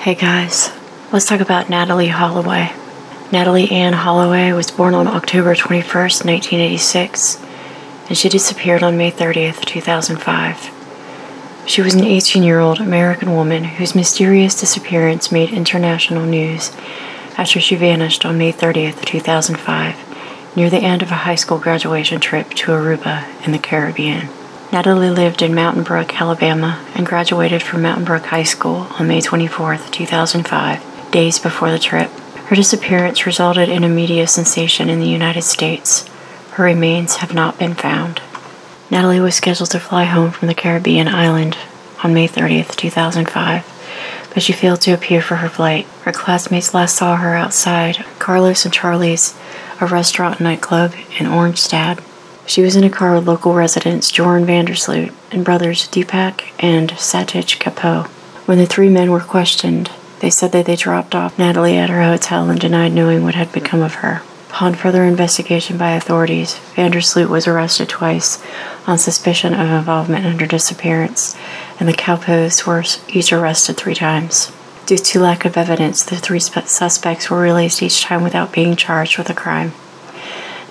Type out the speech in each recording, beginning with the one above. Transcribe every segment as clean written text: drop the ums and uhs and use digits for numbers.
Hey guys, let's talk about Natalee Holloway. Natalee Ann Holloway was born on October 21st, 1986, and she disappeared on May 30th, 2005. She was an 18-year-old American woman whose mysterious disappearance made international news after she vanished on May 30th, 2005, near the end of a high school graduation trip to Aruba in the Caribbean. Natalee lived in Mountain Brook, Alabama, and graduated from Mountain Brook High School on May 24, 2005, days before the trip. Her disappearance resulted in a media sensation in the United States. Her remains have not been found. Natalee was scheduled to fly home from the Caribbean island on May 30, 2005, but she failed to appear for her flight. Her classmates last saw her outside Carlos and Charlie's, a restaurant and nightclub in Oranjestad. She was in a car with local residents Joran Vandersloot and brothers Deepak and Satich Kapoor. When the three men were questioned, they said that they dropped off Natalee at her hotel and denied knowing what had become of her. Upon further investigation by authorities, Vandersloot was arrested twice on suspicion of involvement in her disappearance, and the Kapoors were each arrested 3 times. Due to lack of evidence, the 3 suspects were released each time without being charged with a crime.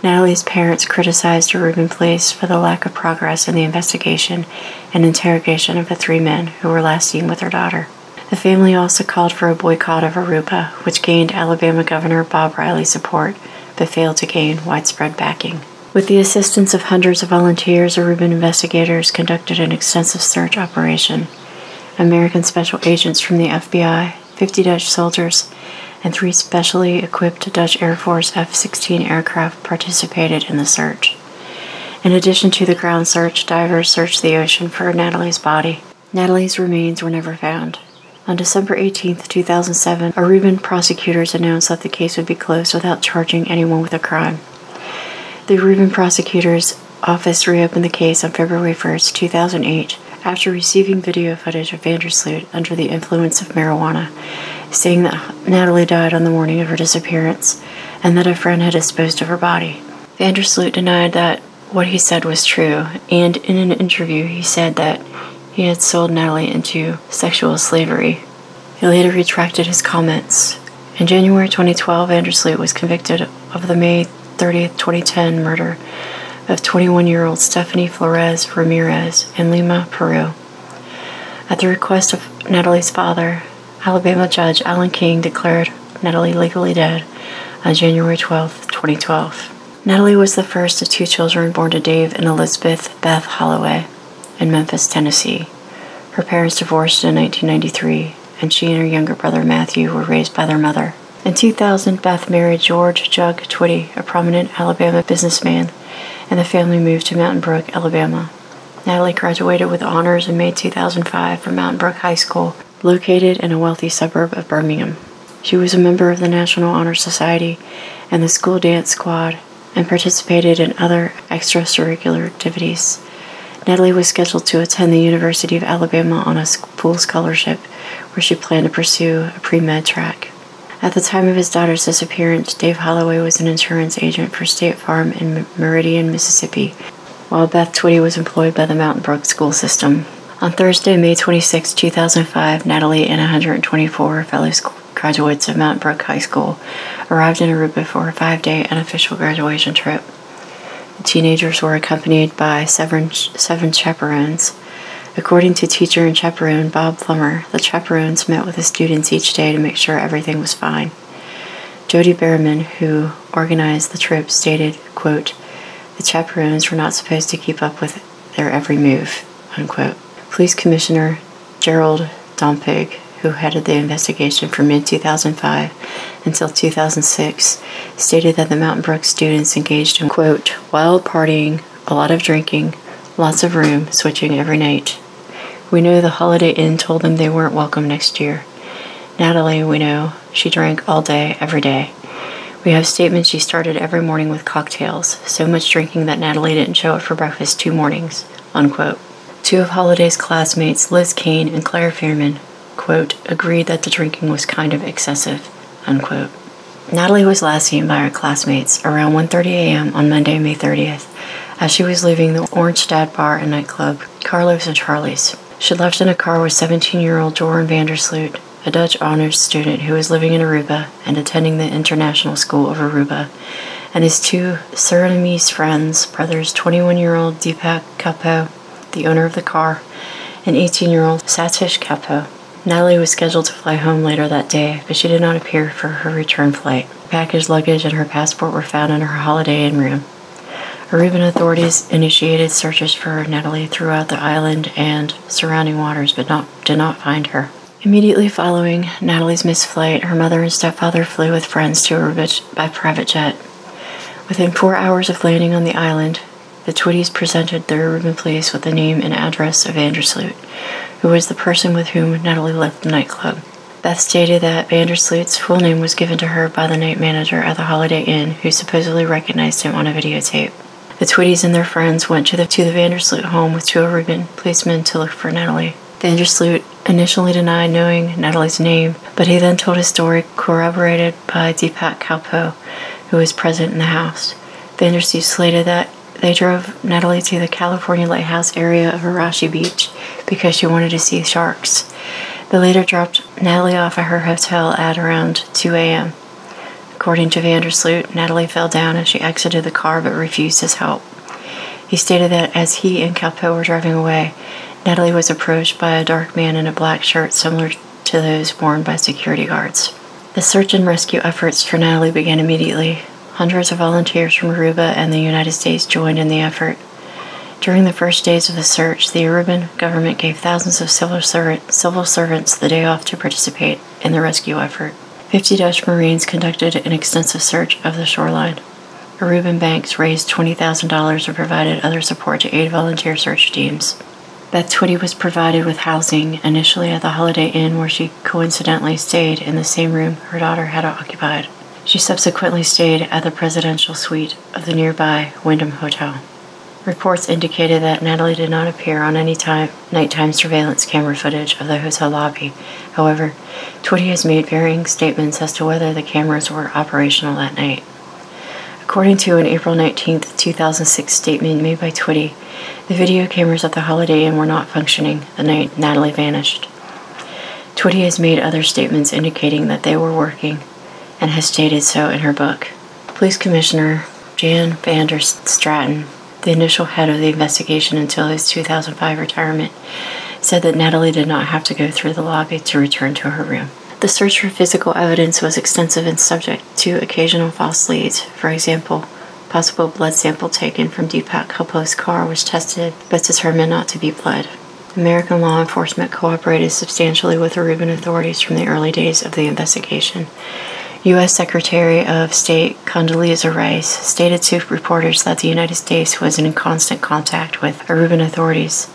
Natalee's parents criticized Aruban police for the lack of progress in the investigation and interrogation of the 3 men who were last seen with their daughter. The family also called for a boycott of Aruba, which gained Alabama Governor Bob Riley's support, but failed to gain widespread backing. With the assistance of hundreds of volunteers, Aruban investigators conducted an extensive search operation. American special agents from the FBI, 50 Dutch soldiers, and 3 specially equipped Dutch Air Force F-16 aircraft participated in the search. In addition to the ground search, divers searched the ocean for Natalee's body. Natalee's remains were never found. On December 18, 2007, Aruban prosecutors announced that the case would be closed without charging anyone with a crime. The Aruban prosecutor's office reopened the case on February 1, 2008, after receiving video footage of Vandersloot under the influence of marijuana, saying that Natalee died on the morning of her disappearance and that a friend had disposed of her body. Vandersloot denied that what he said was true, and in an interview he said that he had sold Natalee into sexual slavery. He later retracted his comments. In January 2012, Vandersloot was convicted of the May 30, 2010 murder of 21-year-old Stephanie Flores Ramirez in Lima, Peru. At the request of Natalee's father, Alabama Judge Alan King declared Natalee legally dead on January 12, 2012. Natalee was the first of 2 children born to Dave and Elizabeth Beth Holloway in Memphis, Tennessee. Her parents divorced in 1993, and she and her younger brother Matthew were raised by their mother. In 2000, Beth married George Jug Twitty, a prominent Alabama businessman, and the family moved to Mountain Brook, Alabama. Natalee graduated with honors in May 2005 from Mountain Brook High School, located in a wealthy suburb of Birmingham. She was a member of the National Honor Society and the school dance squad, and participated in other extracurricular activities. Natalee was scheduled to attend the University of Alabama on a full scholarship, where she planned to pursue a pre-med track. At the time of his daughter's disappearance, Dave Holloway was an insurance agent for State Farm in Meridian, Mississippi, while Beth Twitty was employed by the Mountain Brook school system. On Thursday, May 26, 2005, Natalee and 124 fellow graduates of Mountain Brook High School arrived in Aruba for a 5-day unofficial graduation trip. The teenagers were accompanied by 7 chaperones. According to teacher and chaperone Bob Plummer, the chaperones met with the students each day to make sure everything was fine. Jody Behrman, who organized the trip, stated, quote, "The chaperones were not supposed to keep up with their every move," unquote. Police Commissioner Gerald Dompig, who headed the investigation from mid-2005 until 2006, stated that the Mountain Brook students engaged in, quote, "wild partying, a lot of drinking, lots of room switching every night. We know the Holiday Inn told them they weren't welcome next year. Natalee, we know, she drank all day, every day. We have statements she started every morning with cocktails, so much drinking that Natalee didn't show up for breakfast 2 mornings, unquote." 2 of Holloway's classmates, Liz Kane and Claire Fearman, quote, agreed that the drinking was kind of excessive, unquote. Natalee was last seen by her classmates around 1:30 a.m. on Monday, May 30th, as she was leaving the Oranjestad bar and nightclub, Carlos and Charlie's. She left in a car with 17-year-old Joran Vandersloot a Dutch honors student who was living in Aruba and attending the International School of Aruba, and his two Surinamese friends, brothers 21-year-old Deepak Kapo, the owner of the car, and 18-year-old Satish Kapo. Natalee was scheduled to fly home later that day, but she did not appear for her return flight. Her package luggage and her passport were found in her Holiday Inn room. Aruban authorities initiated searches for Natalee throughout the island and surrounding waters, but did not find her. Immediately following Natalee's missed flight, her mother and stepfather flew with friends to Aruba by private jet. Within 4 hours of landing on the island, the Twitties presented the Aruban police with the name and address of Vandersloot, who was the person with whom Natalee left the nightclub. Beth stated that Vandersloot's full name was given to her by the night manager at the Holiday Inn, who supposedly recognized him on a videotape. The Twitties and their friends went to the Vandersloot home with two Aruban policemen to look for Natalee. Vandersloot initially denied knowing Natalee's name, but he then told his story corroborated by Deepak Kapo, who was present in the house. Vandersloot stated that they drove Natalee to the California Lighthouse area of Arashi Beach because she wanted to see sharks. They later dropped Natalee off at her hotel at around 2 a.m. According to Vandersloot, Natalee fell down as she exited the car but refused his help. He stated that as he and Kapo were driving away, Natalee was approached by a dark man in a black shirt similar to those worn by security guards. The search and rescue efforts for Natalee began immediately. Hundreds of volunteers from Aruba and the United States joined in the effort. During the first days of the search, the Aruban government gave thousands of civil servants the day off to participate in the rescue effort. 50 Dutch Marines conducted an extensive search of the shoreline. Aruban banks raised $20,000 and provided other support to aid volunteer search teams. Beth Twitty was provided with housing, initially at the Holiday Inn, where she coincidentally stayed in the same room her daughter had occupied. She subsequently stayed at the presidential suite of the nearby Wyndham Hotel. Reports indicated that Natalee did not appear on any nighttime surveillance camera footage of the hotel lobby. However, Twitty has made varying statements as to whether the cameras were operational that night. According to an April 19, 2006 statement made by Twitty, the video cameras at the Holiday Inn were not functioning the night Natalee vanished. Twitty has made other statements indicating that they were working, and has stated so in her book. Police Commissioner Jan van der Straten, the initial head of the investigation until his 2005 retirement, said that Natalee did not have to go through the lobby to return to her room. The search for physical evidence was extensive and subject to occasional false leads. For example, possible blood sample taken from Deepak Kapo's car was tested but determined not to be blood. American law enforcement cooperated substantially with Aruban authorities from the early days of the investigation. U.S. Secretary of State Condoleezza Rice stated to reporters that the United States was in constant contact with Aruban authorities.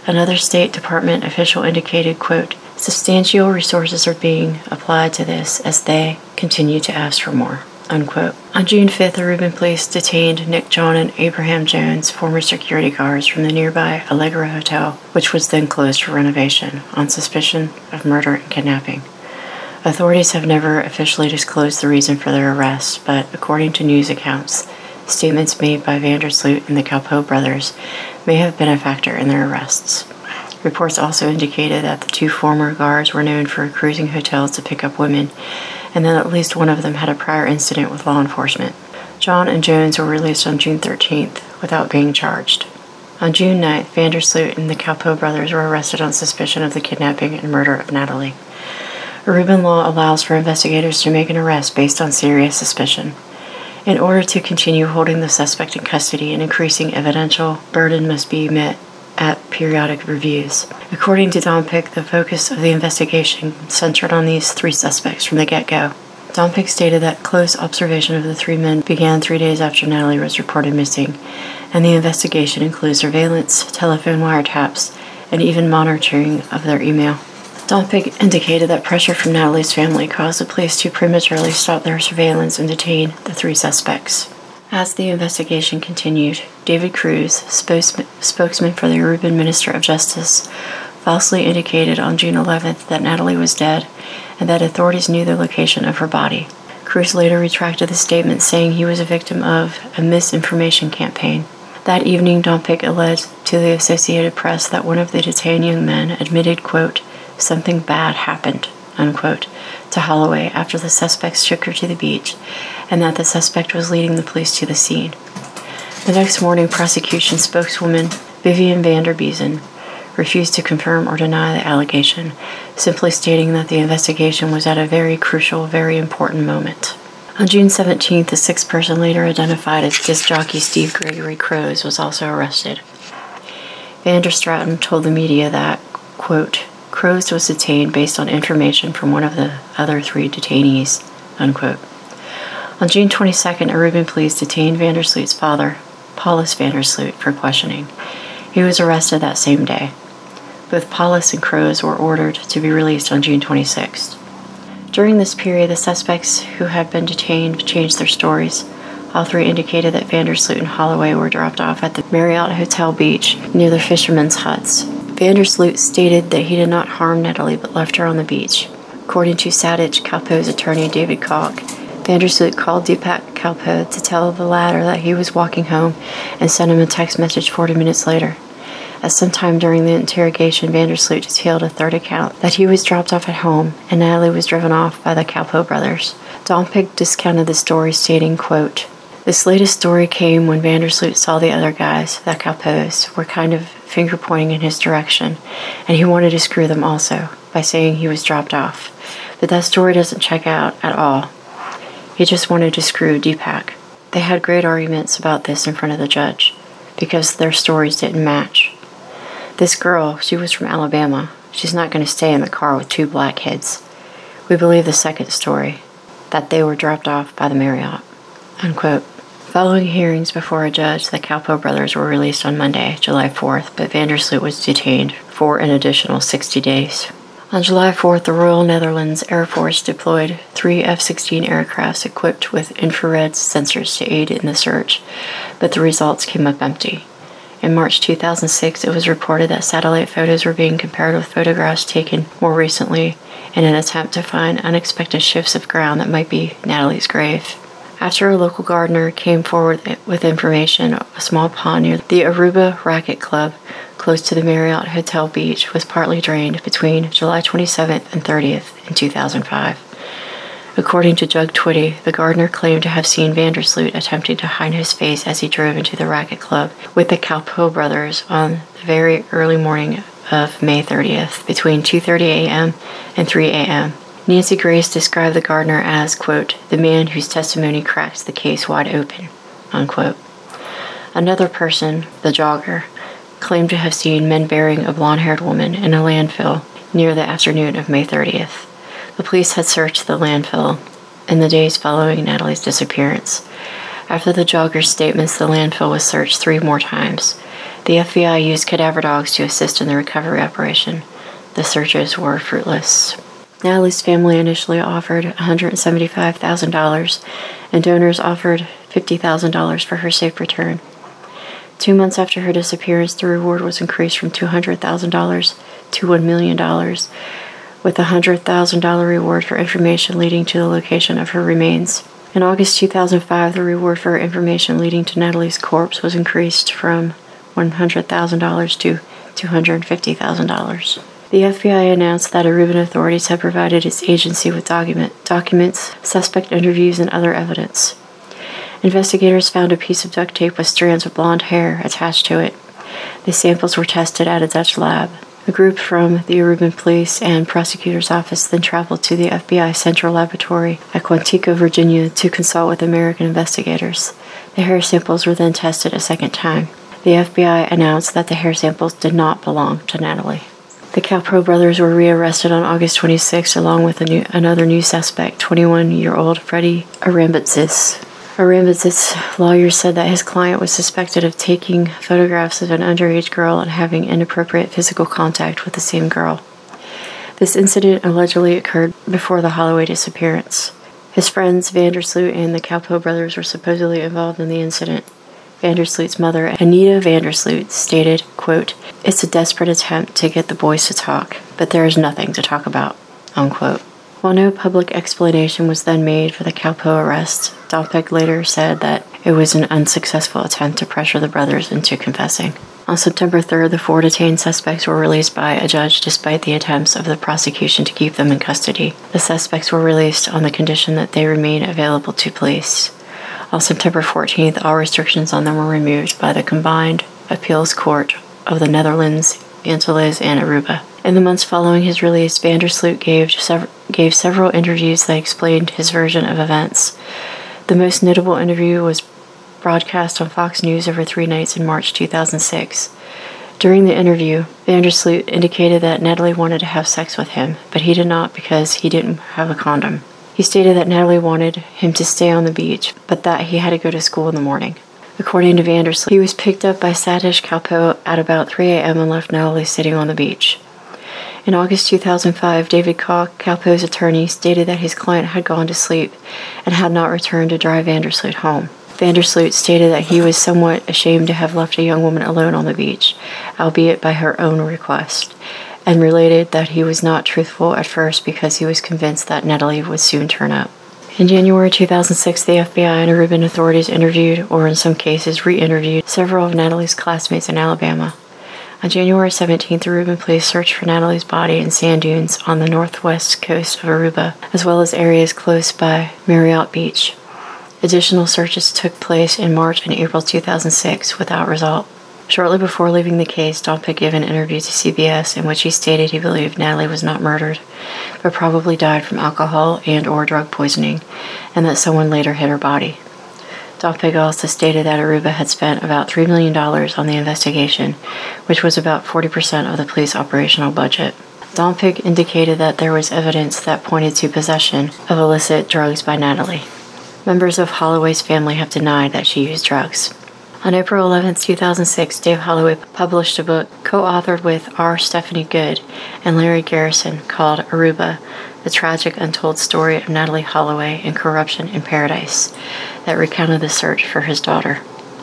Another State Department official indicated, quote, substantial resources are being applied to this as they continue to ask for more, unquote. On June 5th, Aruban police detained Nick John and Abraham Jones, former security guards from the nearby Allegra Hotel, which was then closed for renovation, on suspicion of murder and kidnapping. Authorities have never officially disclosed the reason for their arrest, but according to news accounts, statements made by Vandersloot and the Kapo brothers may have been a factor in their arrests. Reports also indicated that the two former guards were known for cruising hotels to pick up women, and that at least one of them had a prior incident with law enforcement. John and Jones were released on June 13th without being charged. On June 9th, Vandersloot and the Kapo brothers were arrested on suspicion of the kidnapping and murder of Natalee. Aruban law allows for investigators to make an arrest based on serious suspicion. In order to continue holding the suspect in custody, an increasing evidential burden must be met at periodic reviews. According to Dompick, the focus of the investigation centered on these three suspects from the get-go. Dompick stated that close observation of the three men began 3 days after Natalee was reported missing, and the investigation includes surveillance, telephone wiretaps, and even monitoring of their email. Dompick indicated that pressure from Natalee's family caused the police to prematurely stop their surveillance and detain the three suspects. As the investigation continued, David Cruz, spokesman for the Aruban Minister of Justice, falsely indicated on June 11th that Natalee was dead and that authorities knew the location of her body. Cruz later retracted the statement, saying he was a victim of a misinformation campaign. That evening, Dompick alleged to the Associated Press that one of the detained young men admitted, quote, something bad happened, unquote, to Holloway after the suspects took her to the beach, and that the suspect was leading the police to the scene. The next morning, prosecution spokeswoman Vivian Vanderbeesen refused to confirm or deny the allegation, simply stating that the investigation was at a very crucial, very important moment. On June 17th, a sixth person later identified as disc jockey Steve Gregory Crows was also arrested. Vanderstraten told the media that, quote, Crows was detained based on information from one of the other three detainees, unquote. On June 22nd, Aruban police detained Vandersloot's father, Paulus Vandersloot, for questioning. He was arrested that same day. Both Paulus and Crows were ordered to be released on June 26th. During this period, the suspects who had been detained changed their stories. All three indicated that Vandersloot and Holloway were dropped off at the Marriott Hotel Beach near the fishermen's huts. Vandersloot stated that he did not harm Natalee but left her on the beach. According to Sadich Kalpo's attorney David Kalk, Vandersloot called Deepak Kalpo to tell the latter that he was walking home and sent him a text message 40 minutes later. At some time during the interrogation, Vandersloot detailed a third account that he was dropped off at home and Natalee was driven off by the Kalpo brothers. Dompig discounted the story, stating, quote, This latest story came when Vandersloot saw the other guys, the Kalpos, were kind of finger-pointing in his direction, and he wanted to screw them also by saying he was dropped off. But that story doesn't check out at all. He just wanted to screw Deepak. They had great arguments about this in front of the judge, because their stories didn't match. This girl, she was from Alabama. She's not going to stay in the car with two black kids. We believe the second story, that they were dropped off by the Marriott, unquote. Following hearings before a judge, the Kalpo brothers were released on Monday, July 4th, but Vandersloot was detained for an additional 60 days. On July 4th, the Royal Netherlands Air Force deployed 3 F-16 aircrafts equipped with infrared sensors to aid in the search, but the results came up empty. In March 2006, it was reported that satellite photos were being compared with photographs taken more recently in an attempt to find unexpected shifts of ground that might be Natalee's grave. After a local gardener came forward with information, a small pond near the Aruba Racquet Club, close to the Marriott Hotel Beach, was partly drained between July 27th and 30th in 2005. According to Jug Twitty, the gardener claimed to have seen Vandersloot attempting to hide his face as he drove into the racquet club with the Kalpo brothers on the very early morning of May 30th, between 2:30 a.m. and 3 a.m. Nancy Grace described the gardener as, quote, the man whose testimony cracks the case wide open, unquote. Another person, the jogger, claimed to have seen men burying a blonde-haired woman in a landfill near the afternoon of May 30th. The police had searched the landfill in the days following Natalee's disappearance. After the jogger's statements, the landfill was searched 3 more times. The FBI used cadaver dogs to assist in the recovery operation. The searches were fruitless. Natalee's family initially offered $175,000, and donors offered $50,000 for her safe return. 2 months after her disappearance, the reward was increased from $200,000 to $1 million, with a $100,000 reward for information leading to the location of her remains. In August 2005, the reward for information leading to Natalee's corpse was increased from $100,000 to $250,000. The FBI announced that Aruban authorities had provided its agency with documents, suspect interviews, and other evidence. Investigators found a piece of duct tape with strands of blonde hair attached to it. The samples were tested at a Dutch lab. A group from the Aruban Police and Prosecutor's Office then traveled to the FBI Central Laboratory at Quantico, Virginia, to consult with American investigators. The hair samples were then tested a second time. The FBI announced that the hair samples did not belong to Natalee. The Kalpo brothers were rearrested on August 26 along with another new suspect, 21-year-old Freddie Arambitzis. Arambitzis' lawyers said that his client was suspected of taking photographs of an underage girl and having inappropriate physical contact with the same girl. This incident allegedly occurred before the Holloway disappearance. His friends Vandersloot and the Kalpo brothers were supposedly involved in the incident. Vandersloot's mother, Anita Vandersloot, stated, quote, "It's a desperate attempt to get the boys to talk, but there is nothing to talk about," unquote. While no public explanation was then made for the Kalpo arrest, Dompig later said that it was an unsuccessful attempt to pressure the brothers into confessing. On September 3rd, the 4 detained suspects were released by a judge despite the attempts of the prosecution to keep them in custody. The suspects were released on the condition that they remain available to police. On September 14th, all restrictions on them were removed by the Combined Appeals Court of the Netherlands, Antilles, and Aruba. In the months following his release, Vandersloot gave several interviews that explained his version of events. The most notable interview was broadcast on Fox News over 3 nights in March 2006. During the interview, Vandersloot indicated that Natalee wanted to have sex with him, but he did not because he didn't have a condom. He stated that Natalee wanted him to stay on the beach, but that he had to go to school in the morning. According to Vandersloot, he was picked up by Satish Kalpoe at about 3 a.m. and left Natalee sitting on the beach. In August 2005, David Kaw, Kalpoe's attorney, stated that his client had gone to sleep and had not returned to drive Vandersloot home. Vandersloot stated that he was somewhat ashamed to have left a young woman alone on the beach, albeit by her own request, and related that he was not truthful at first because he was convinced that Natalee would soon turn up. In January 2006, the FBI and Aruban authorities interviewed, or in some cases re-interviewed, several of Natalee's classmates in Alabama. On January 17th, Aruban police searched for Natalee's body in sand dunes on the northwest coast of Aruba, as well as areas close by Marriott Beach. Additional searches took place in March and April 2006 without result. Shortly before leaving the case, Dompick gave an interview to CBS in which he stated he believed Natalee was not murdered, but probably died from alcohol and/or drug poisoning, and that someone later hid her body. Dompick also stated that Aruba had spent about $3 million on the investigation, which was about 40% of the police operational budget. Dompick indicated that there was evidence that pointed to possession of illicit drugs by Natalee. Members of Holloway's family have denied that she used drugs. On April 11, 2006, Dave Holloway published a book co-authored with R. Stephanie Good and Larry Garrison called Aruba, The Tragic Untold Story of Natalee Holloway and Corruption in Paradise, that recounted the search for his daughter.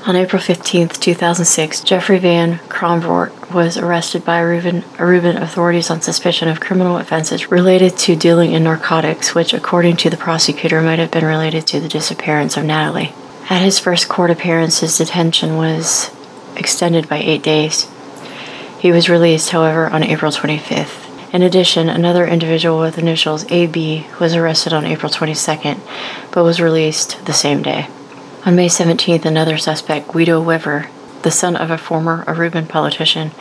On April 15, 2006, Jeffrey Van Kromvoort was arrested by Aruban authorities on suspicion of criminal offenses related to dealing in narcotics, which, according to the prosecutor, might have been related to the disappearance of Natalee. At his first court appearance, his detention was extended by 8 days. He was released, however, on April 25th. In addition, another individual with initials AB was arrested on April 22nd, but was released the same day. On May 17th, another suspect, Guido Wever, the son of a former Aruban politician,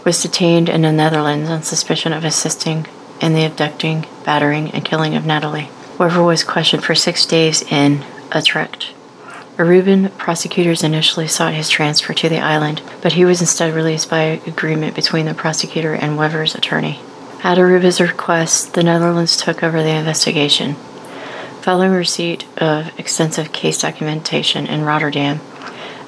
was detained in the Netherlands on suspicion of assisting in the abducting, battering, and killing of Natalee. Wever was questioned for 6 days in Utrecht. Aruban prosecutors initially sought his transfer to the island, but he was instead released by agreement between the prosecutor and Wever's attorney. At Aruba's request, the Netherlands took over the investigation. Following receipt of extensive case documentation in Rotterdam,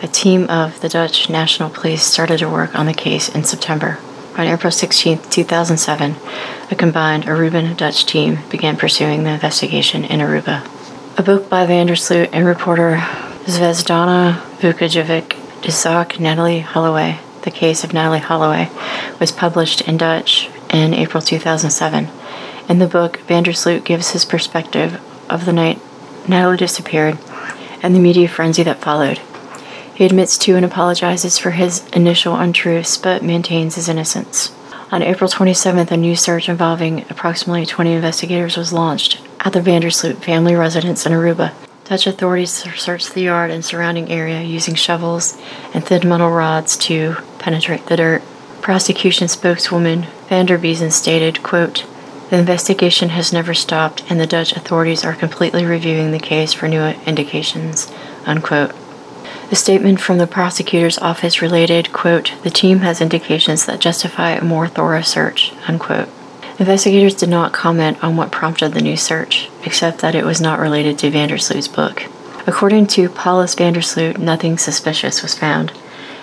a team of the Dutch National Police started to work on the case in September. On April 16, 2007, a combined Aruban-Dutch team began pursuing the investigation in Aruba. A book by Vandersloot and reporter Zvezdana Vukojevic, Isaac Natalee Holloway, The Case of Natalee Holloway, was published in Dutch in April 2007. In the book, Vandersloot gives his perspective of the night Natalee disappeared and the media frenzy that followed. He admits to and apologizes for his initial untruths, but maintains his innocence. On April 27th, a new search involving approximately 20 investigators was launched at the Vandersloot family residence in Aruba. Dutch authorities searched the yard and surrounding area using shovels and thin metal rods to penetrate the dirt. Prosecution spokeswoman Van der Biezen stated, quote, "The investigation has never stopped and the Dutch authorities are completely reviewing the case for new indications," unquote. The statement from the prosecutor's office related, quote, "The team has indications that justify a more thorough search," unquote. Investigators did not comment on what prompted the new search, except that it was not related to Vandersloot's book. According to Paulus Vandersloot, nothing suspicious was found,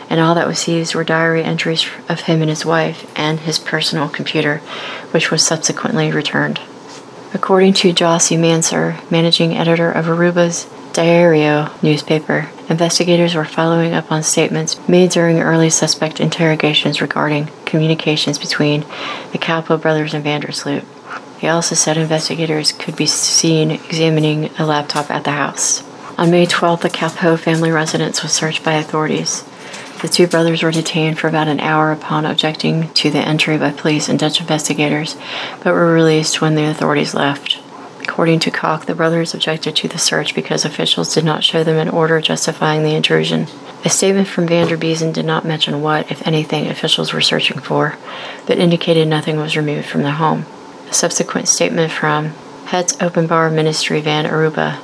and all that was seized were diary entries of him and his wife and his personal computer, which was subsequently returned. According to Jossie Manser, managing editor of Aruba's Diario newspaper, investigators were following up on statements made during early suspect interrogations regarding communications between the Kalpoe brothers and Vandersloot. He also said investigators could be seen examining a laptop at the house. On May 12th, the Kalpoe family residence was searched by authorities. The two brothers were detained for about an hour upon objecting to the entry by police and Dutch investigators, but were released when the authorities left. According to Koch, the brothers objected to the search because officials did not show them an order justifying the intrusion. A statement from Van der Biezen did not mention what, if anything, officials were searching for, but indicated nothing was removed from the home. A subsequent statement from Het Openbaar Ministerie van Aruba,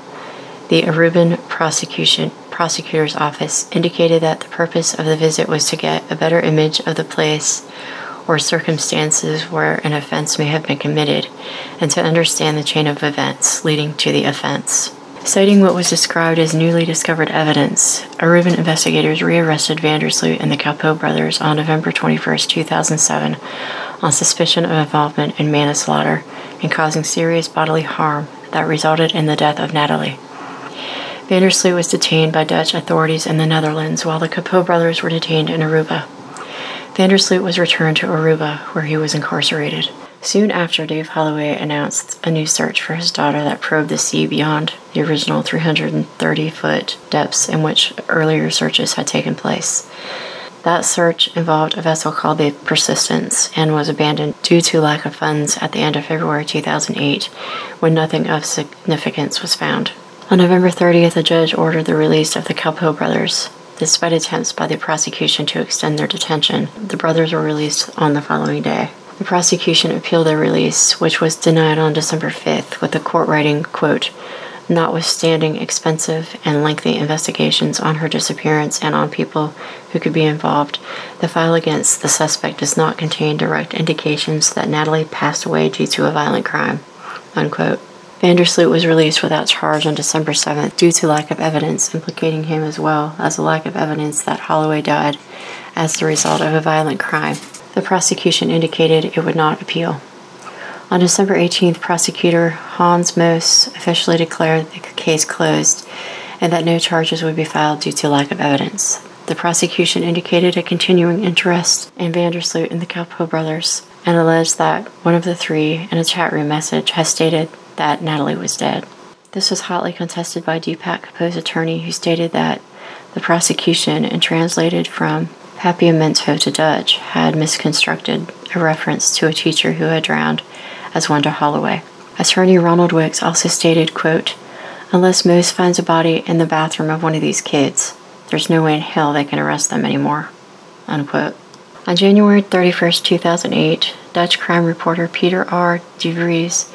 the Aruban prosecutor's office, indicated that the purpose of the visit was to get a better image of the place or circumstances where an offense may have been committed, and to understand the chain of events leading to the offense. Citing what was described as newly discovered evidence, Aruban investigators rearrested Van der Sloot and the Capot brothers on November 21, 2007, on suspicion of involvement in manslaughter and causing serious bodily harm that resulted in the death of Natalee. Van der Sloot was detained by Dutch authorities in the Netherlands, while the Capot brothers were detained in Aruba. Van der Sloot was returned to Aruba, where he was incarcerated. Soon after, Dave Holloway announced a new search for his daughter that probed the sea beyond the original 330-foot depths in which earlier searches had taken place. That search involved a vessel called the Persistence and was abandoned due to lack of funds at the end of February 2008, when nothing of significance was found. On November 30th, a judge ordered the release of the Capot brothers. Despite attempts by the prosecution to extend their detention, the brothers were released on the following day. The prosecution appealed their release, which was denied on December 5th, with the court writing, quote, "Notwithstanding expensive and lengthy investigations on her disappearance and on people who could be involved, the file against the suspect does not contain direct indications that Natalee passed away due to a violent crime," unquote. Van der Sloot was released without charge on December 7th due to lack of evidence implicating him, as well as a lack of evidence that Holloway died as the result of a violent crime. The prosecution indicated it would not appeal. On December 18th, prosecutor Hans Moos officially declared the case closed and that no charges would be filed due to lack of evidence. The prosecution indicated a continuing interest in Van der Sloot and the Capot brothers and alleged that one of the three, in a chat room message, has stated that Natalee was dead. This was hotly contested by Deepak Kapot's attorney, who stated that the prosecution, and translated from Papiamento to Dutch, had misconstrued a reference to a teacher who had drowned as Wanda Holloway. Attorney Ronald Wicks also stated, quote, "Unless Moose finds a body in the bathroom of one of these kids, there's no way in hell they can arrest them anymore," unquote. On January 31st, 2008, Dutch crime reporter Peter R. de Vries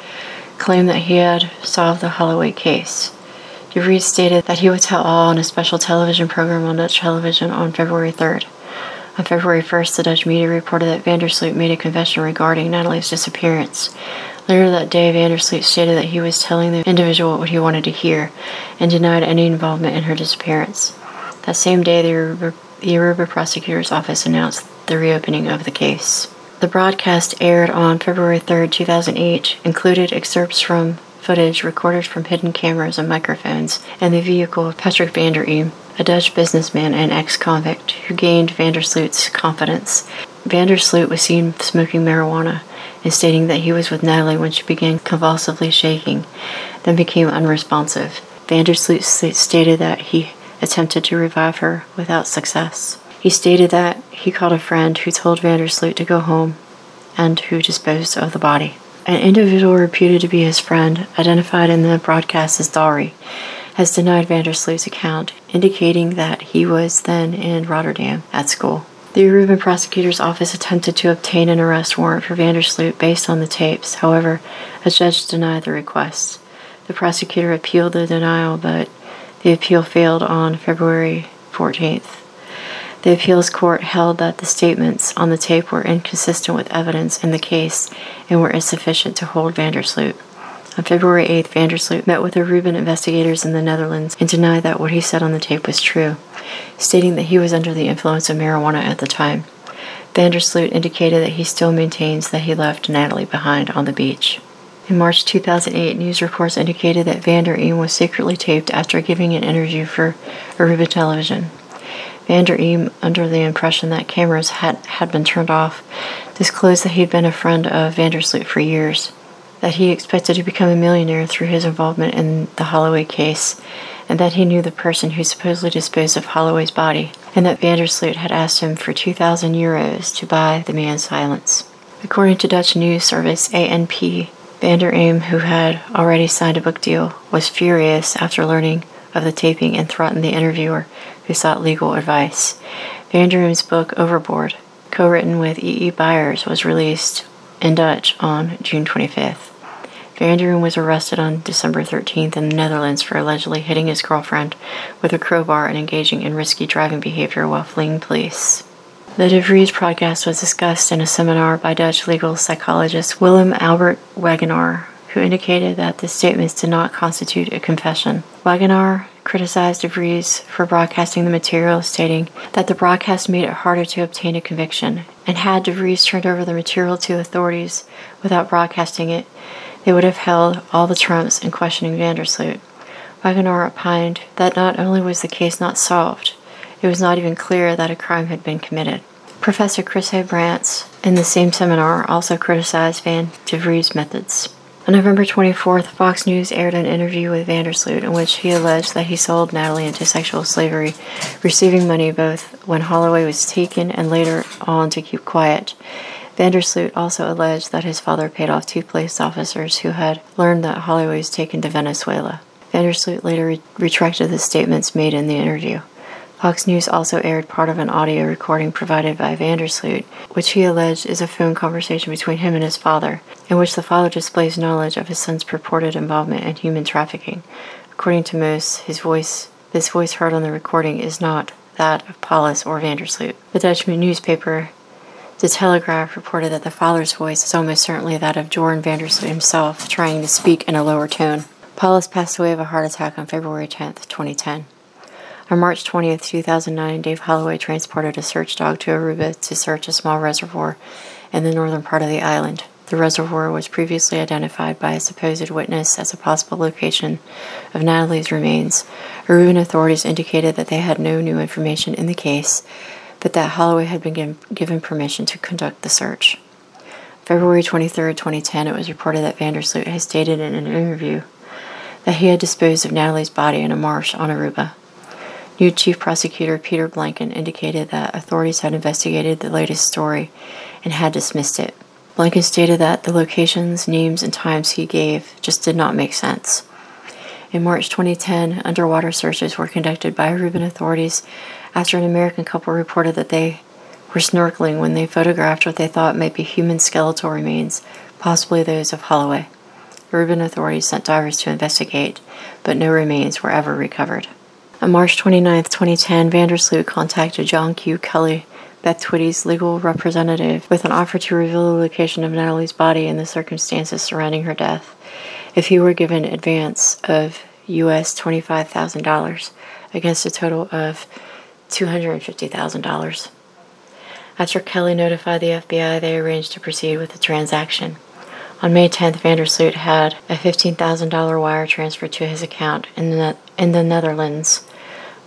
claimed that he had solved the Holloway case. De Vries stated that he would tell all in a special television program on Dutch television on February 3rd. On February 1st, the Dutch media reported that Van der Sloot made a confession regarding Natalee's disappearance. Later that day, Van der Sloot stated that he was telling the individual what he wanted to hear and denied any involvement in her disappearance. That same day, the Aruba prosecutor's office announced the reopening of the case. The broadcast, aired on February 3rd, 2008, included excerpts from footage recorded from hidden cameras and microphones and the vehicle of Patrick van der Eem, a Dutch businessman and ex-convict who gained Van der Sloot's confidence. Van der Sloot was seen smoking marijuana and stating that he was with Natalee when she began convulsively shaking, then became unresponsive. Van der Sloot stated that he attempted to revive her without success. He stated that he called a friend who told Van der Sloot to go home and who disposed of the body. An individual reputed to be his friend, identified in the broadcast as Dari, has denied Van der Sloot's account, indicating that he was then in Rotterdam at school. The Aruban prosecutor's office attempted to obtain an arrest warrant for Van der Sloot based on the tapes. However, a judge denied the request. The prosecutor appealed the denial, but the appeal failed on February 14th. The appeals court held that the statements on the tape were inconsistent with evidence in the case and were insufficient to hold Van der Sloot. On February 8th, Van der Sloot met with Aruban investigators in the Netherlands and denied that what he said on the tape was true, stating that he was under the influence of marijuana at the time. Van der Sloot indicated that he still maintains that he left Natalee behind on the beach. In March 2008, news reports indicated that Van der Eem was secretly taped after giving an interview for Aruba television. Van der Eem, under the impression that cameras had been turned off, disclosed that he had been a friend of Van der Sloot for years, that he expected to become a millionaire through his involvement in the Holloway case, and that he knew the person who supposedly disposed of Holloway's body, and that Vandersloot had asked him for 2,000 euros to buy the man's silence. According to Dutch news service ANP, Van der Eem, who had already signed a book deal, was furious after learning of the taping and threatened the interviewer, who sought legal advice. Van der Eem's book Overboard, co-written with E. Byers, was released in Dutch on June 25th. Van der Eem was arrested on December 13th in the Netherlands for allegedly hitting his girlfriend with a crowbar and engaging in risky driving behavior while fleeing police. The De Vries podcast was discussed in a seminar by Dutch legal psychologist Willem Albert Wagenaar, who indicated that the statements did not constitute a confession. Wagenaar criticized De Vries for broadcasting the material, stating that the broadcast made it harder to obtain a conviction, and had De Vries turned over the material to authorities without broadcasting it, they would have held all the trumps in questioning Vandersloot. Wagenaar opined that not only was the case not solved, it was not even clear that a crime had been committed. Professor Chris Brantz, in the same seminar, also criticized Van de Vries' methods. On November 24th, Fox News aired an interview with Vandersloot in which he alleged that he sold Natalee into sexual slavery, receiving money both when Holloway was taken and later on to keep quiet. Vandersloot also alleged that his father paid off 2 police officers who had learned that Holloway was taken to Venezuela. Vandersloot later retracted the statements made in the interview. Fox News also aired part of an audio recording provided by Vandersloot, which he alleged is a phone conversation between him and his father, in which the father displays knowledge of his son's purported involvement in human trafficking. According to most, this voice heard on the recording is not that of Paulus or Vandersloot. The Dutch newspaper De Telegraaf reported that the father's voice is almost certainly that of Joran Vandersloot himself, trying to speak in a lower tone. Paulus passed away of a heart attack on February 10th, 2010. On March 20th, 2009, Dave Holloway transported a search dog to Aruba to search a small reservoir in the northern part of the island. The reservoir was previously identified by a supposed witness as a possible location of Natalee's remains. Aruban authorities indicated that they had no new information in the case, but that Holloway had been given permission to conduct the search. February 23, 2010, it was reported that Vandersloot had stated in an interview that he had disposed of Natalee's body in a marsh on Aruba. New Chief Prosecutor Peter Blanken indicated that authorities had investigated the latest story and had dismissed it. Blanken stated that the locations, names, and times he gave just did not make sense. In March 2010, underwater searches were conducted by Aruban authorities after an American couple reported that they were snorkeling when they photographed what they thought might be human skeletal remains, possibly those of Holloway. Aruban authorities sent divers to investigate, but no remains were ever recovered. On March 29, 2010, Vandersloot contacted John Q. Kelly, Beth Twitty's legal representative, with an offer to reveal the location of Natalee's body and the circumstances surrounding her death, if he were given advance of US $25,000 against a total of $250,000. After Kelly notified the FBI, they arranged to proceed with the transaction. On May 10th, Vandersloot had a $15,000 wire transferred to his account in the Netherlands,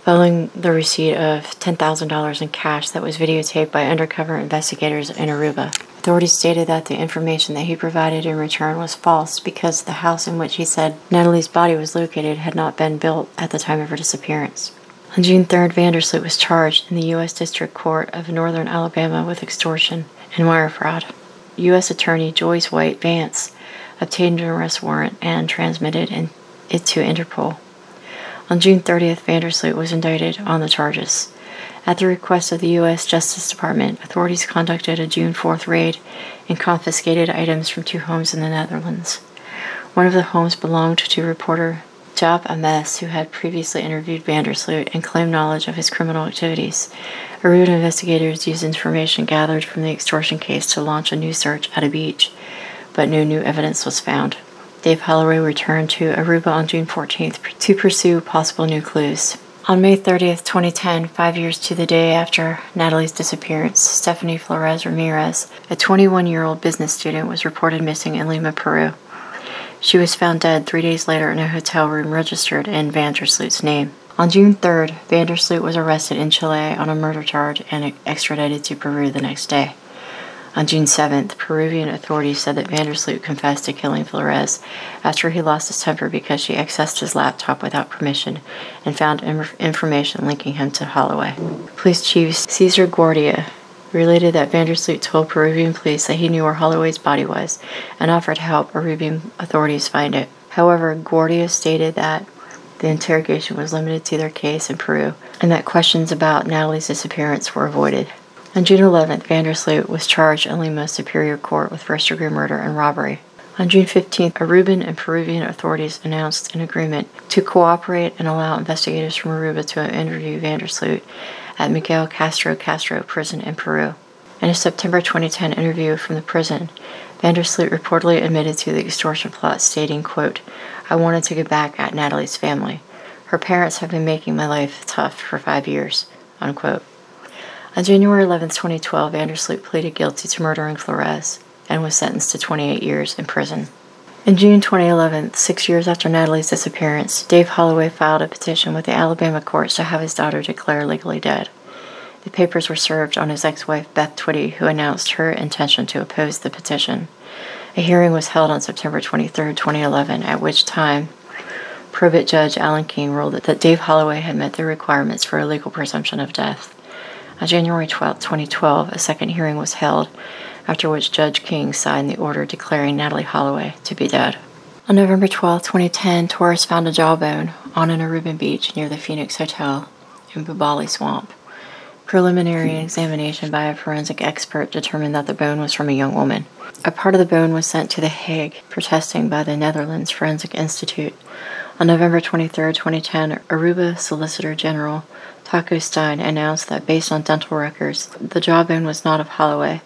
following the receipt of $10,000 in cash that was videotaped by undercover investigators in Aruba. Authorities stated that the information that he provided in return was false because the house in which he said Natalee's body was located had not been built at the time of her disappearance. On June 3rd, Vandersloot was charged in the U.S. District Court of Northern Alabama with extortion and wire fraud. U.S. Attorney Joyce White Vance obtained an arrest warrant and transmitted it to Interpol. On June 30th, Vandersloot was indicted on the charges. At the request of the U.S. Justice Department, authorities conducted a June 4th raid and confiscated items from 2 homes in the Netherlands. One of the homes belonged to reporter Jaap Ames, who had previously interviewed Vandersloot and claimed knowledge of his criminal activities. Aruba investigators used information gathered from the extortion case to launch a new search at a beach, but no new evidence was found. Dave Holloway returned to Aruba on June 14th to pursue possible new clues. On May 30th, 2010, 5 years to the day after Natalee's disappearance, Stephanie Flores Ramirez, a 21-year-old business student, was reported missing in Lima, Peru. She was found dead 3 days later in a hotel room registered in Vandersloot's name. On June 3rd, Vandersloot was arrested in Chile on a murder charge and extradited to Peru the next day. On June 7th, Peruvian authorities said that Vandersloot confessed to killing Flores after he lost his temper because she accessed his laptop without permission and found information linking him to Holloway. Police Chief Cesar Guardia related that Vandersloot told Peruvian police that he knew where Holloway's body was and offered to help Peruvian authorities find it. However, Guardia stated that the interrogation was limited to their case in Peru and that questions about Natalee's disappearance were avoided. On June 11th, Vandersloot was charged in Lima Superior Court with first-degree murder and robbery. On June 15th, Aruban and Peruvian authorities announced an agreement to cooperate and allow investigators from Aruba to interview Vandersloot at Miguel Castro prison in Peru. In a September 2010 interview from the prison, Vandersloot reportedly admitted to the extortion plot, stating, quote, "I wanted to get back at Natalee's family. Her parents have been making my life tough for 5 years," unquote. On January 11, 2012, Vandersloot pleaded guilty to murdering Flores and was sentenced to 28 years in prison. In June 2011, 6 years after Natalee's disappearance, Dave Holloway filed a petition with the Alabama courts to have his daughter declared legally dead. The papers were served on his ex-wife Beth Twitty, who announced her intention to oppose the petition. A hearing was held on September 23, 2011, at which time probate judge Alan King ruled that Dave Holloway had met the requirements for a legal presumption of death. On January 12, 2012, a second hearing was held, after which Judge King signed the order declaring Natalee Holloway to be dead. On November 12, 2010, tourists found a jawbone on an Aruban beach near the Phoenix Hotel in Bubali Swamp. Preliminary examination by a forensic expert determined that the bone was from a young woman. A part of the bone was sent to The Hague for testing by the Netherlands Forensic Institute. On November 23, 2010, Aruba Solicitor General Taco Stein announced that based on dental records, the jawbone was not of Holloway,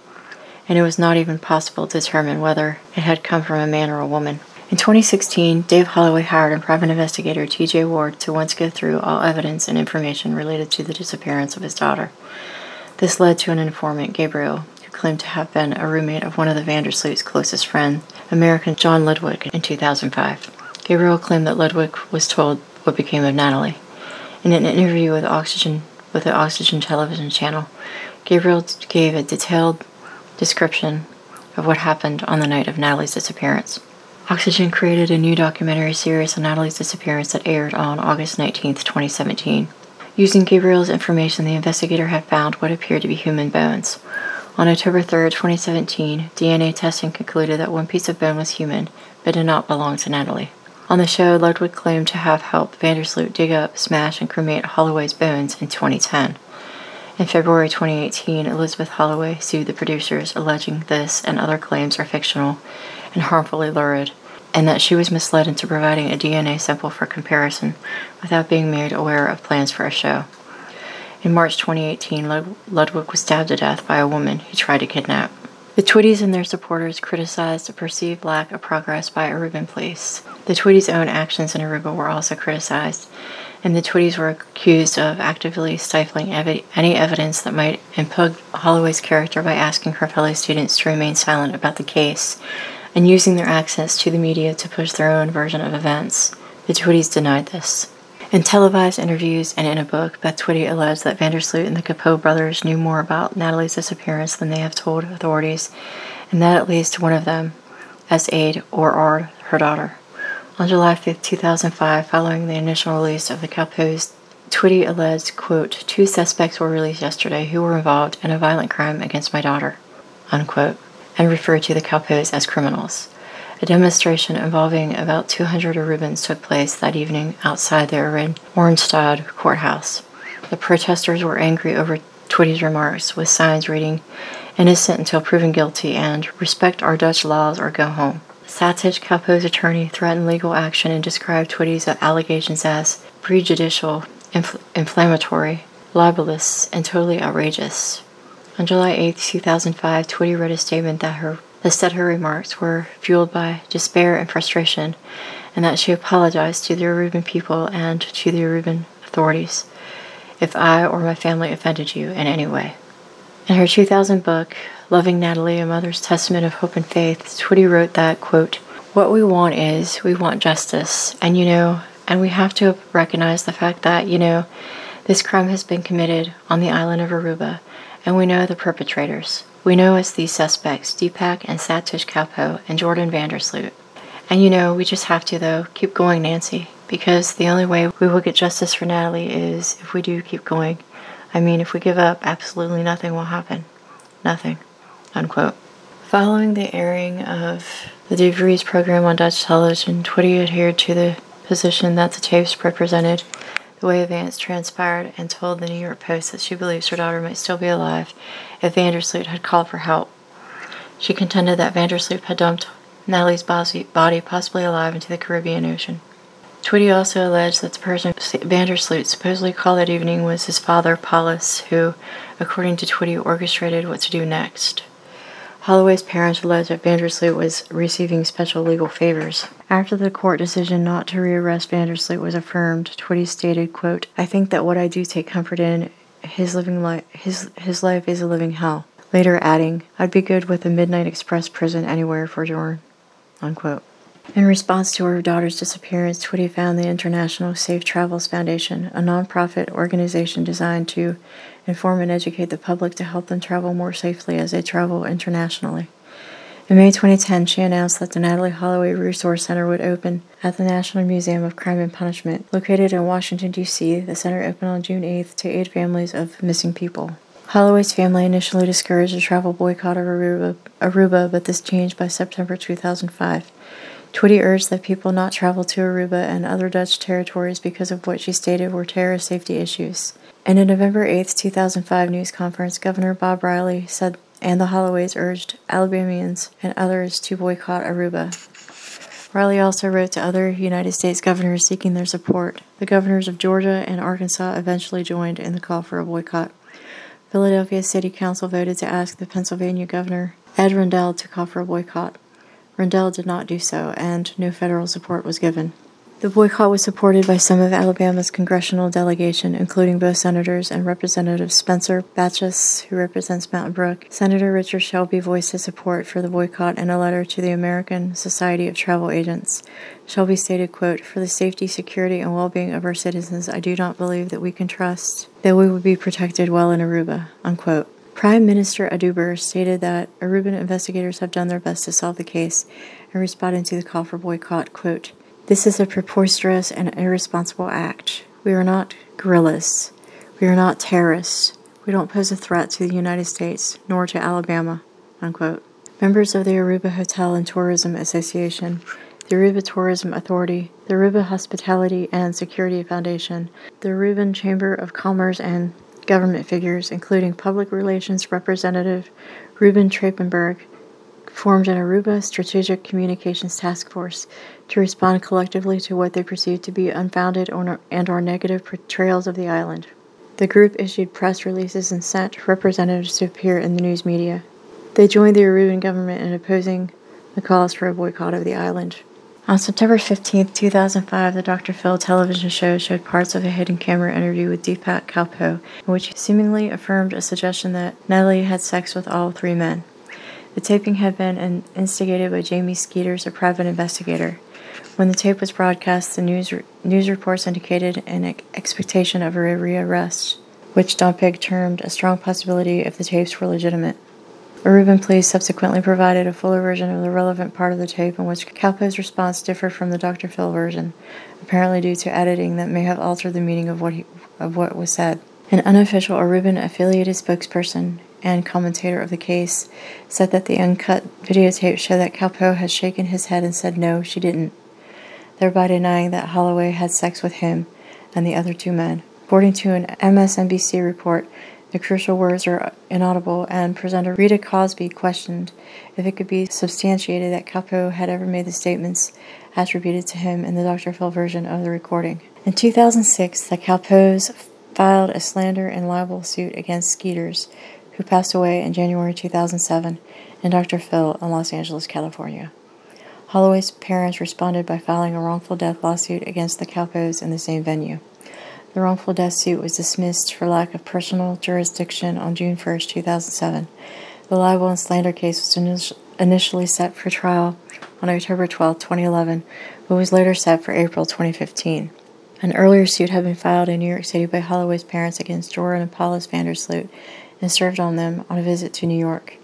and it was not even possible to determine whether it had come from a man or a woman. In 2016, Dave Holloway hired a private investigator, T.J. Ward, to once go through all evidence and information related to the disappearance of his daughter. This led to an informant, Gabriel, who claimed to have been a roommate of one of the Vandersloot's closest friends, American John Ludwig, in 2005. Gabriel claimed that Ludwig was told what became of Natalee. In an interview with the Oxygen television channel, Gabriel gave a detailed description of what happened on the night of Natalee's disappearance. Oxygen created a new documentary series on Natalee's disappearance that aired on August 19, 2017. Using Gabriel's information, the investigator had found what appeared to be human bones. On October 3, 2017, DNA testing concluded that one piece of bone was human, but did not belong to Natalee. On the show, Ludwig claimed to have helped Vandersloot dig up, smash, and cremate Holloway's bones in 2010. In February 2018, Elizabeth Holloway sued the producers, alleging this and other claims are fictional and harmfully lurid, and that she was misled into providing a DNA sample for comparison without being made aware of plans for a show. In March 2018, Ludwig was stabbed to death by a woman he tried to kidnap. The Twitties and their supporters criticized the perceived lack of progress by Aruban police. The Twitties' own actions in Aruba were also criticized, and the Twitties were accused of actively stifling any evidence that might impugn Holloway's character by asking her fellow students to remain silent about the case and using their access to the media to push their own version of events. The Twitties denied this. In televised interviews and in a book, Beth Twitty alleged that Vandersloot and the Capot brothers knew more about Natalee's disappearance than they have told authorities, and that at least one of them as aid or her daughter. On July 5, 2005, following the initial release of the Capots, Twitty alleged, quote, "2 suspects were released yesterday who were involved in a violent crime against my daughter," unquote, and referred to the Capots as criminals. A demonstration involving about 200 Arubans took place that evening outside the Oranjestad courthouse. The protesters were angry over Twitty's remarks, with signs reading, "Innocent until proven guilty," and "Respect our Dutch laws or go home." Satich Capot's attorney threatened legal action and described Twitty's allegations as prejudicial, inflammatory, libelous, and totally outrageous. On July 8, 2005, Twitty wrote a statement that said her remarks were fueled by despair and frustration, and that she apologized to the Aruban people and to the Aruban authorities if I or my family offended you in any way. In her 2000 book, Loving Natalee, A Mother's Testament of Hope and Faith, Twitty wrote that, quote, "What we want justice, and we have to recognize the fact that, this crime has been committed on the island of Aruba, and we know the perpetrators. We know it's these suspects, Deepak and Satish Kalpoe and Jordan Vandersloot. And we just have to, though, keep going, Nancy, because the only way we will get justice for Natalee is if we do keep going. I mean, if we give up, absolutely nothing will happen. Nothing." Unquote. Following the airing of the De Vries program on Dutch television, Twitty adhered to the position that the tapes represented the way events transpired and told the New York Post that she believes her daughter might still be alive if Vandersloot had called for help. She contended that Vandersloot had dumped Natalee's body, possibly alive, into the Caribbean Ocean. Twitty also alleged that the person Vandersloot supposedly called that evening was his father, Paulus, who, according to Twitty, orchestrated what to do next. Holloway's parents alleged that Vandersloot was receiving special legal favors. After the court decision not to rearrest Vandersloot was affirmed, Twitty stated, quote, "I think that what I do take comfort in, his life is a living hell." Later adding, "I'd be good with a Midnight Express prison anywhere for Jordan," unquote. In response to her daughter's disappearance, Twitty found the International Safe Travels Foundation, a nonprofit organization designed to inform and educate the public to help them travel more safely as they travel internationally. In May 2010, she announced that the Natalee Holloway Resource Center would open at the National Museum of Crime and Punishment. Located in Washington, D.C., the center opened on June 8th to aid families of missing people. Holloway's family initially discouraged a travel boycott of Aruba, but this changed by September 2005. Twitty urged that people not travel to Aruba and other Dutch territories because of what she stated were terrorist safety issues. In a November 8, 2005 news conference, Governor Bob Riley said, and the Holloways urged Alabamians and others to boycott Aruba. Riley also wrote to other United States governors seeking their support. The governors of Georgia and Arkansas eventually joined in the call for a boycott. Philadelphia City Council voted to ask the Pennsylvania Governor, Ed Rendell, to call for a boycott. Rendell did not do so, and no federal support was given. The boycott was supported by some of Alabama's congressional delegation, including both senators and Representative Spencer Bachus, who represents Mountain Brook. Senator Richard Shelby voiced his support for the boycott in a letter to the American Society of Travel Agents. Shelby stated, quote, "For the safety, security, and well-being of our citizens, I do not believe that we can trust that we will be protected while in Aruba," unquote. Prime Minister Aduber stated that Aruban investigators have done their best to solve the case and responded to the call for boycott, quote, "This is a preposterous and irresponsible act. We are not guerrillas. We are not terrorists. We don't pose a threat to the United States, nor to Alabama," unquote. Members of the Aruba Hotel and Tourism Association, the Aruba Tourism Authority, the Aruba Hospitality and Security Foundation, the Aruban Chamber of Commerce, and government figures, including Public Relations Representative Ruben Trapenberg, formed an Aruba Strategic Communications Task Force to respond collectively to what they perceived to be unfounded and/or negative portrayals of the island. The group issued press releases and sent representatives to appear in the news media. They joined the Aruban government in opposing the calls for a boycott of the island. On September 15, 2005, the Dr. Phil television show showed parts of a hidden camera interview with Deepak Kalpoe, in which he seemingly affirmed a suggestion that Natalee had sex with all three men. The taping had been instigated by Jamie Skeeters, a private investigator. When the tape was broadcast, the news reports indicated an expectation of a rearrest, which Don Pig termed a strong possibility if the tapes were legitimate. Aruban police subsequently provided a fuller version of the relevant part of the tape in which Kalpoe's response differed from the Dr. Phil version, apparently due to editing that may have altered the meaning of what was said. An unofficial Aruban-affiliated spokesperson and commentator of the case said that the uncut videotape showed that Kalpoe had shaken his head and said no, she didn't, thereby denying that Holloway had sex with him and the other two men. According to an MSNBC report, the crucial words are inaudible, and presenter Rita Cosby questioned if it could be substantiated that Kalpoe had ever made the statements attributed to him in the Dr. Phil version of the recording. In 2006, the Kalpoes filed a slander and libel suit against Skeeters, who passed away in January 2007, and Dr. Phil in Los Angeles, California. Holloway's parents responded by filing a wrongful death lawsuit against the Kalpoes in the same venue. The wrongful death suit was dismissed for lack of personal jurisdiction on June 1, 2007. The libel and slander case was initially set for trial on October 12, 2011, but was later set for April 2015. An earlier suit had been filed in New York City by Holloway's parents against Jordan and Paulus Vandersloot and served on them on a visit to New York.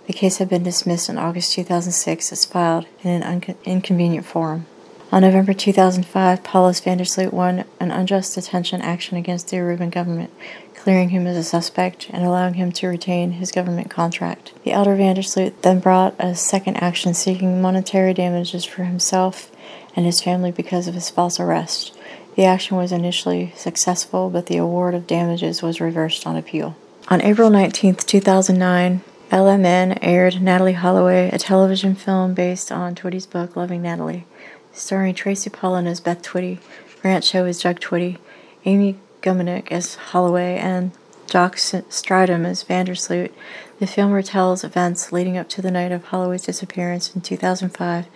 The case had been dismissed in August 2006 as filed in an inconvenient forum. On November 2005, Paulus Vandersloot won an unjust detention action against the Aruban government, clearing him as a suspect and allowing him to retain his government contract. The elder Vandersloot then brought a second action seeking monetary damages for himself and his family because of his false arrest. The action was initially successful, but the award of damages was reversed on appeal. On April 19, 2009, LMN aired Natalee Holloway, a television film based on Twitty's book Loving Natalee, starring Tracy Pollan as Beth Twitty, Grant Show as Jug Twitty, Amy Gumenick as Holloway, and Jock Stridham as Vandersloot. The film retells events leading up to the night of Holloway's disappearance in 2005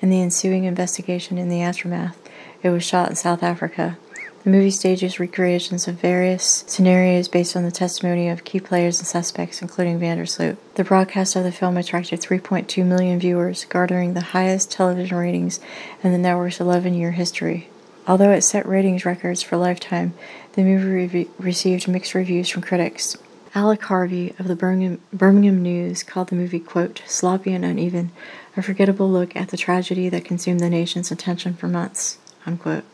and the ensuing investigation in the aftermath. It was shot in South Africa. The movie stages recreations of various scenarios based on the testimony of key players and suspects, including Vandersloot. The broadcast of the film attracted 3.2 million viewers, garnering the highest television ratings in the network's 11-year history. Although it set ratings records for Lifetime, the movie received mixed reviews from critics. Alec Harvey of the Birmingham News called the movie, quote, sloppy and uneven, a forgettable look at the tragedy that consumed the nation's attention for months, unquote.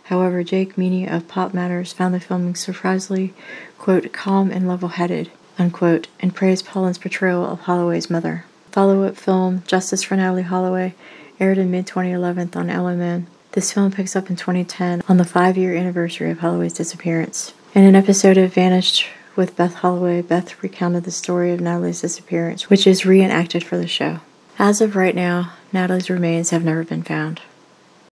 However, Jake Meany of Pop Matters found the filming surprisingly, quote, calm and level-headed, unquote, and praised Pollan's portrayal of Holloway's mother. Follow-up film, Justice for Natalee Holloway, aired in mid-2011 on LMN. This film picks up in 2010 on the 5-year anniversary of Holloway's disappearance. In an episode of Vanished with Beth Holloway, Beth recounted the story of Natalee's disappearance, which is reenacted for the show. As of right now, Natalee's remains have never been found.